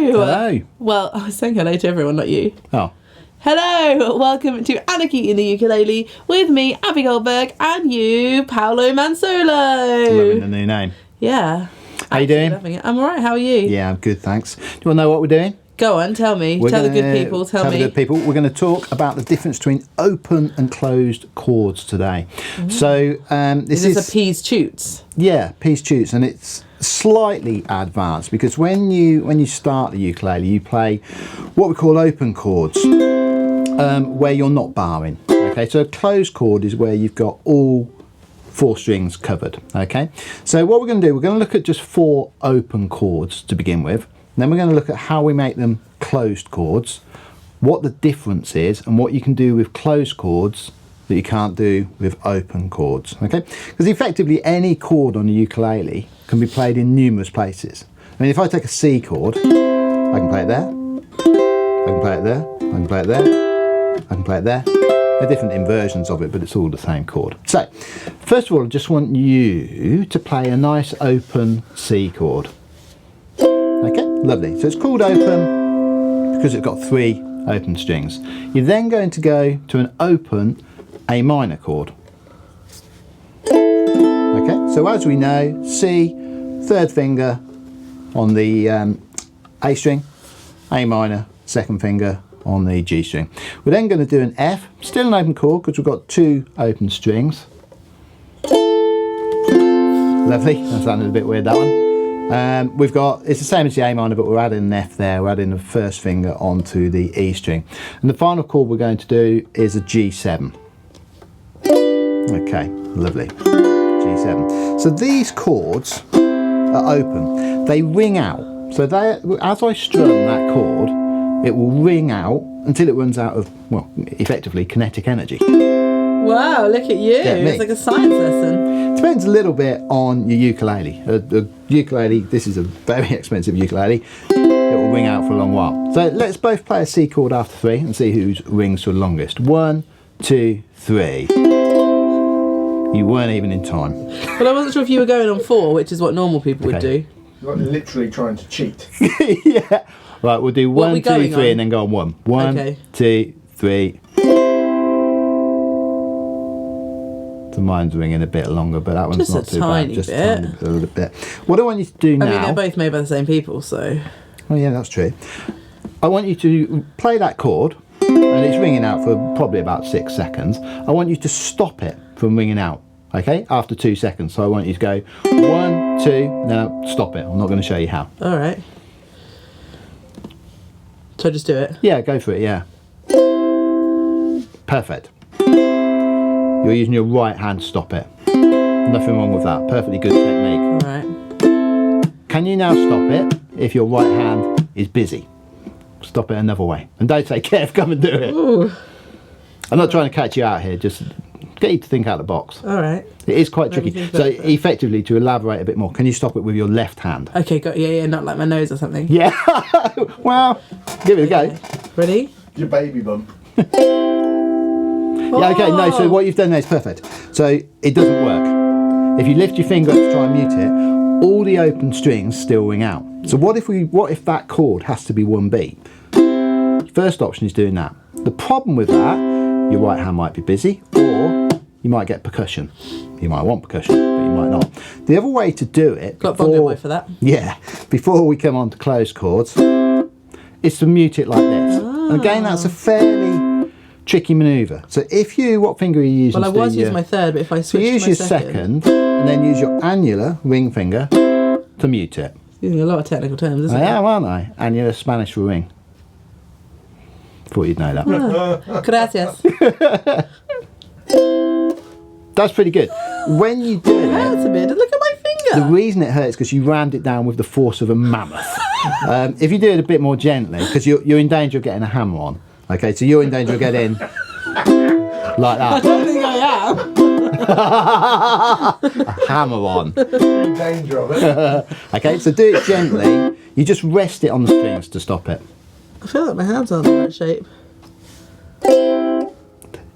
Hello. Well, I was saying hello to everyone, not you. Oh. Hello, welcome to Anarchy in the Ukulele with me, Abbie Goldberg, and you, Paolo Mansell. Loving the new name. Yeah. How you doing? Loving it. I'm alright, how are you? Yeah, I'm good, thanks. Do you want to know what we're doing? Go on, tell me. Tell the good people, tell me. The good people. We're going to talk about the difference between open and closed chords today. So this is a peas toots. Yeah, peas toots, and it's slightly advanced because when you start the ukulele, you play what we call open chords, where you're not barring. Okay, so a closed chord is where you've got all 4 strings covered. Okay, so what we're going to do, we're going to look at just 4 open chords to begin with. Then we're going to look at how we make them closed chords, what the difference is, and what you can do with closed chords that you can't do with open chords. Okay, because effectively any chord on a ukulele can be played in numerous places. I mean, if I take a C chord, I can play it there, I can play it there, I can play it there, I can play it there. They're different inversions of it, but it's all the same chord. So, first of all, I just want you to play a nice open C chord. Okay, lovely. So it's called open because it's got 3 open strings. You're then going to go to an open A minor chord. Okay, so as we know, C, 3rd finger on the A string, A minor, 2nd finger on the G string. We're then going to do an F, still an open chord because we've got 2 open strings. Lovely, that sounded a bit weird, that one. We've got, it's the same as the A minor, but we're adding an F there, we're adding the 1st finger onto the E string. And the final chord we're going to do is a G7. Okay, lovely, G7. So these chords are open, they ring out. So they, as I strum that chord, it will ring out until it runs out of, well, effectively kinetic energy. Wow, look at you. It's like a science lesson. Depends a little bit on your ukulele. A ukulele, this is a very expensive ukulele, it will ring out for a long while. So let's both play a C chord after 3 and see whose rings for the longest. 1, 2, 3. You weren't even in time. Well, I wasn't sure if you were going on 4, which is what normal people would do. You're literally trying to cheat. Yeah. Right, we'll do 1, 2, 3 and then go on 1. 1, 2, 3. So mine's ringing a bit longer, but that one's just not too bad. Just a tiny bit. A little bit. What I want you to do now... I mean, they're both made by the same people, so... Oh yeah, that's true. I want you to play that chord, and it's ringing out for probably about 6 seconds. I want you to stop it from ringing out, okay, after 2 seconds. So I want you to go 1, 2, now stop it. I'm not going to show you how. All right. So just do it? Yeah, go for it, yeah. Perfect. You're using your right hand to stop it. Nothing wrong with that. Perfectly good technique. All right. Can you now stop it if your right hand is busy? Stop it another way. And don't say, Kev, come and do it. Ooh. I'm not trying to catch you out here, just get you to think out the box. All right. It is quite tricky. So effectively, to elaborate a bit more, can you stop it with your left hand? Okay, got yeah, not like my nose or something. Yeah. Well, give it a go. Ready? Your baby bump. Yeah, okay, no, so what you've done there is perfect. So it doesn't work. If you lift your finger up to try and mute it, all the open strings still ring out. So what if that chord has to be 1 beat? First option is doing that. The problem with that, your right hand might be busy, or you might get percussion. You might want percussion, but you might not. The other way to do it... Got Bongo Boy for that. Yeah, before we come on to closed chords, is to mute it like this. And again, that's a fairly tricky manoeuvre. So if you, what finger are you using? Well, I was using my 3rd, but if I switch to my use your second, and then use your annular ring finger to mute it. Using a lot of technical terms, isn't it? I am, aren't I? Annular Spanish for ring. Thought you'd know that. Gracias. That's pretty good. When you do It hurts a bit. Look at my finger. the reason it hurts is because you rammed it down with the force of a mammoth. If you do it a bit more gently, because you're in danger of getting a hammer on. Okay, so you're in danger of getting like that. I don't think I am. A hammer on. You're in danger of it. Okay, so do it gently. You just rest it on the strings to stop it. I feel like my hands aren't in the right shape.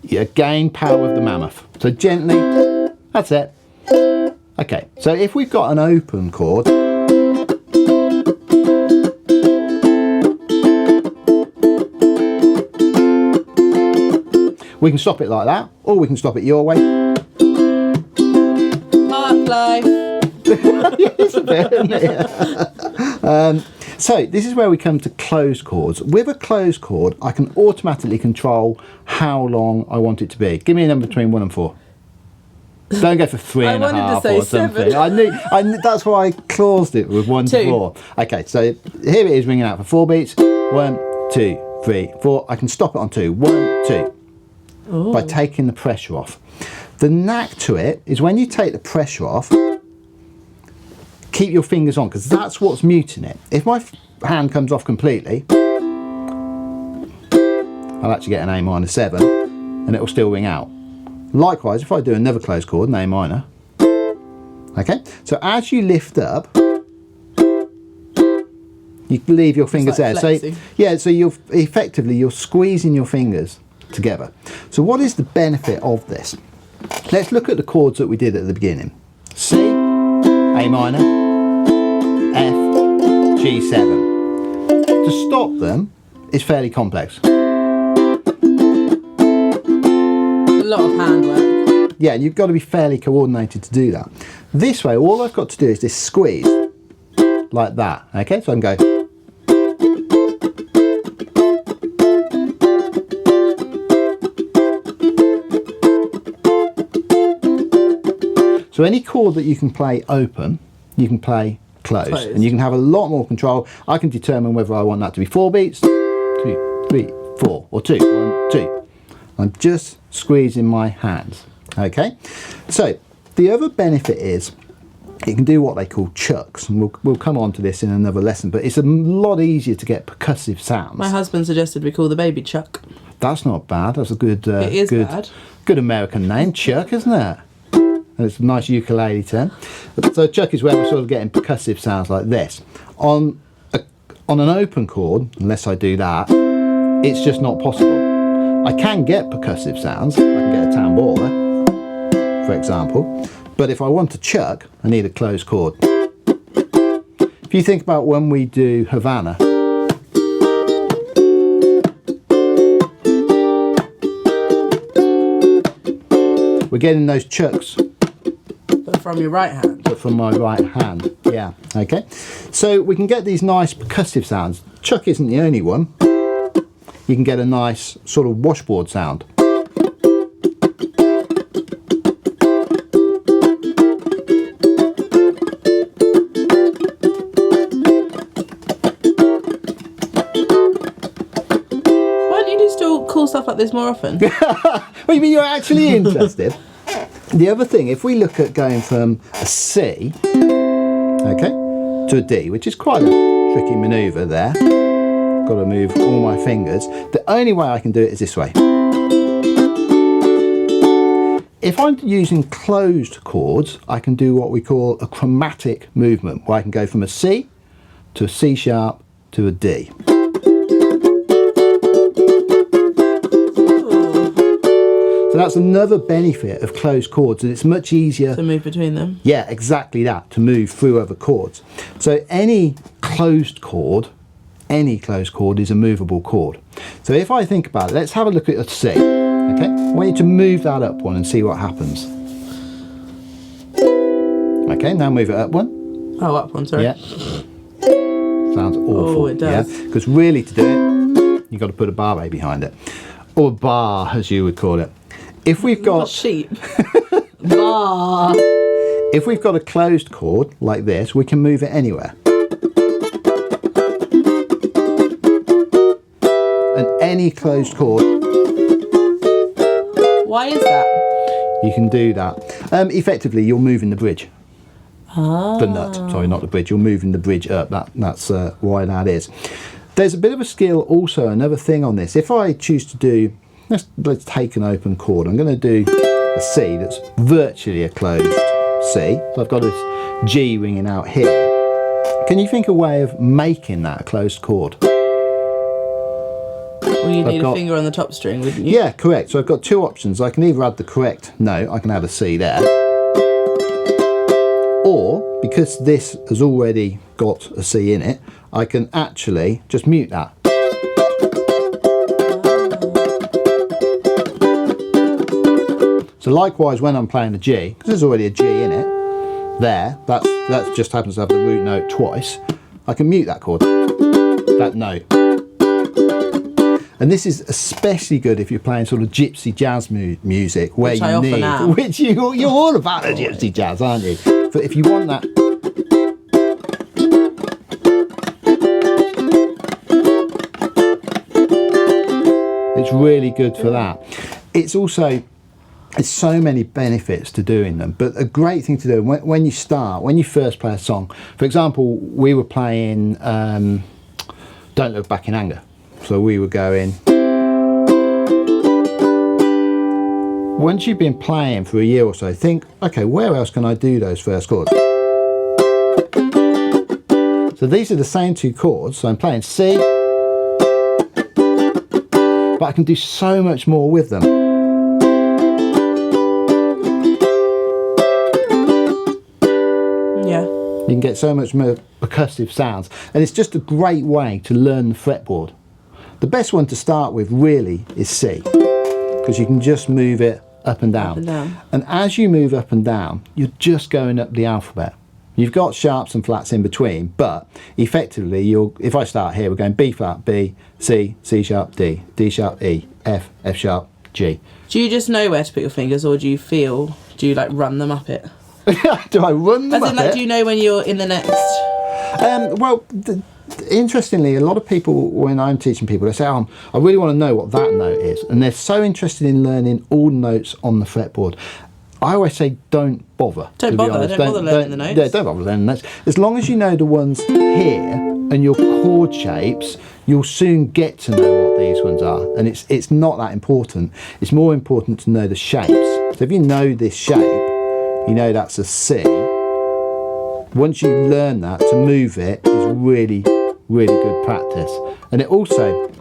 You gain power of the mammoth. So gently, that's it. Okay, so if we've got an open chord, We can stop it like that, or we can stop it your way. Park life. It's a bit, isn't it? So this is where we come to closed chords. With a closed chord, I can automatically control how long I want it to be. Give me a number between 1 and 4. Don't go for 3.5 wanted to say or something. 7. I knew, that's why I claused it with 1 to 2. 4. Okay, so here it is ringing out for 4 beats. 1, 2, 3, 4. I can stop it on 2. 1, 2. Ooh. By taking the pressure off. The knack to it is when you take the pressure off, keep your fingers on, because that's what's muting it. If my hand comes off completely, I'll actually get an A minor 7 and it will still ring out. Likewise, if I do another closed chord, an A minor, okay, so as you lift up, you leave your fingers like there. flexing. So yeah, so you're squeezing your fingers together. So what is the benefit of this? Let's look at the chords that we did at the beginning. C, A minor, F, G7. To stop them is fairly complex. A lot of handwork. Yeah, and you've got to be fairly coordinated to do that. This way, all I've got to do is this squeeze, like that. Okay, so I can go. So any chord that you can play open, you can play closed. And you can have a lot more control. I can determine whether I want that to be 4 beats, 2, 3, 4, or 2, 1, 2. I'm just squeezing my hands, okay? So the other benefit is it can do what they call chucks, and we'll come on to this in another lesson, but it's a lot easier to get percussive sounds. My husband suggested we call the baby Chuck. That's not bad. That's a good, It is bad. good American name, Chuck, isn't it? And it's a nice ukulele term. So Chuck is where we're sort of getting percussive sounds like this. On an open chord, unless I do that, it's just not possible. I can get percussive sounds. I can get a tambour, for example. But if I want to chuck, I need a closed chord. If you think about when we do Havana, we're getting those chucks. But from your right hand. But from my right hand, yeah, okay. So we can get these nice percussive sounds. Chuck isn't the only one. You can get a nice sort of washboard sound. Cool stuff like this more often. Well, you mean you're actually interested? The other thing, if we look at going from a C, okay, to a D, which is quite a tricky manoeuvre there. Got to move all my fingers. The only way I can do it is this way. If I'm using closed chords, I can do what we call a chromatic movement, where I can go from a C to a C sharp to a D. So that's another benefit of closed chords, and it's much easier to move between them. Yeah, exactly that, to move through other chords. So any closed chord is a movable chord. So if I think about it, let's have a look at a C. Okay, I want you to move that up one and see what happens. Okay, now move it up one. Oh, up one, sorry. Yeah. Sounds awful. Oh, it does. Yeah, because really to do it, you've got to put a barre behind it. Or a bar, as you would call it. If we've got sheep. Bar. If we've got a closed chord like this, we can move it anywhere. And any closed chord. Why is that? You can do that. Effectively, you're moving the bridge. Ah. The nut, sorry, not the bridge. You're moving the bridge up. That's why that is. There's a bit of a skill also, another thing on this. If I choose to do, let's take an open chord. I'm going to do a C that's virtually a closed C. So I've got this G ringing out here. Can you think of a way of making that a closed chord? Well, you'd need a finger on the top string, wouldn't you? Yeah, correct. So I've got two options. I can either add the correct note, I can add a C there. Or, because this has already got a C in it, I can actually just mute that. So likewise, when I'm playing a G, because there's already a G in it, there, that just happens to have the root note twice, I can mute that chord, that note. And this is especially good if you're playing sort of gypsy jazz music, where Which you I often need, am. which you're all about the gypsy jazz, aren't you? But if you want that, it's really good for that. It's also, there's so many benefits to doing them, but a great thing to do when you first play a song. For example, we were playing Don't Look Back in Anger. So we were going, once you've been playing for a year or so, think, okay, where else can I do those first chords? So these are the same two chords, so I'm playing C, but I can do so much more with them. Yeah. You can get so much more percussive sounds, and it's just a great way to learn the fretboard. The best one to start with really is C, because you can just move it up and down. Up and down. And as you move up and down, you're just going up the alphabet. You've got sharps and flats in between, but effectively, if I start here, we're going B flat, B, C, C sharp, D, D sharp, E, F, F sharp, G. Do you just know where to put your fingers, or do you like run them up it? Do I run them As in, up like, it? do you know when you're in the next? Well, interestingly, a lot of people, when I'm teaching people, they say, I really want to know what that note is. And they're so interested in learning all the notes on the fretboard. I always say, don't bother. Don't to be bother, honest. don't bother learning the notes. Yeah, don't bother learning the notes. As long as you know the ones here and your chord shapes, you'll soon get to know what these ones are. And it's not that important. It's more important to know the shapes. So if you know this shape, you know that's a C. Once you learn that, to move it is really, really good practice. And it also,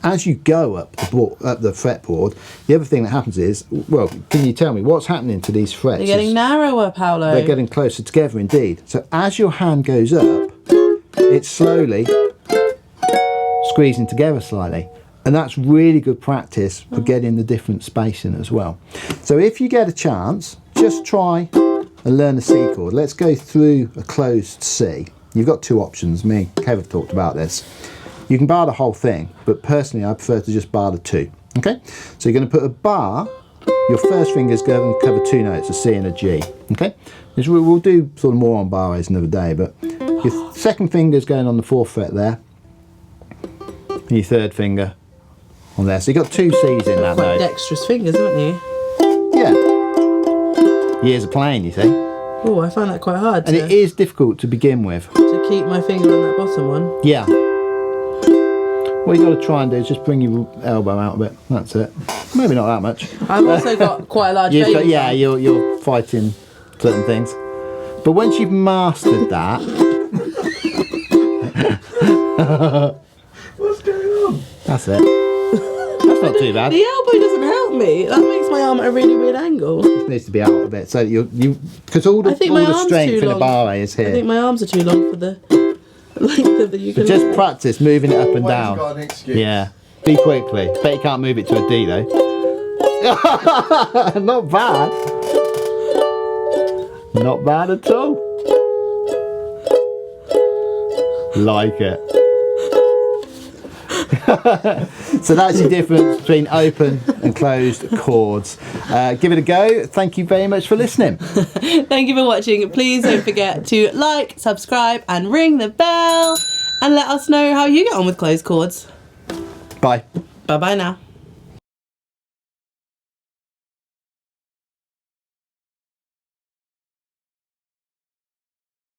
as you go up the fretboard, the other thing that happens is, well, can you tell me what's happening to these frets? They're getting narrower, Paolo. They're getting closer together indeed. So as your hand goes up, it's slowly squeezing together slightly. And that's really good practice for getting the different spacing as well. So if you get a chance, just try and learn the C chord. Let's go through a closed C. You've got two options. Me and Kev have talked about this. You can bar the whole thing, but personally I prefer to just bar the two. Okay? So you're going to put a bar, your first finger's going to cover two notes, a C and a G. Okay? We'll do sort of more on barres another day, but your second finger's going on the 4th fret there, and your third finger on there. So you've got two C's in that Quite note. dexterous fingers, haven't you? Yeah. Years of playing, you see. Oh, I find that quite hard. And it is difficult to begin with. to keep my finger on that bottom one. Yeah. What you got to try and do is just bring your elbow out a bit. That's it. Maybe not that much. I've also got quite a large You've got, baby yeah, thumb. you're fighting certain things. But once you've mastered that, What's going on? that's it. That's not too bad. The elbow doesn't help me. That makes my arm at a really weird angle. It needs to be out a bit. So you because all I think the my arm's strength too in the long. bar is here. I think my arms are too long for the length of the ukulele. Just practice moving it up and Always down. got an excuse. Yeah. Be quickly. Bet you can't move it to a D though. Not bad. Not bad at all. Like it. So that's the difference between open and closed chords. Give it a go. Thank you very much for listening. Thank you for watching. Please don't forget to like, subscribe and ring the bell and let us know how you get on with closed chords. Bye. Bye bye now.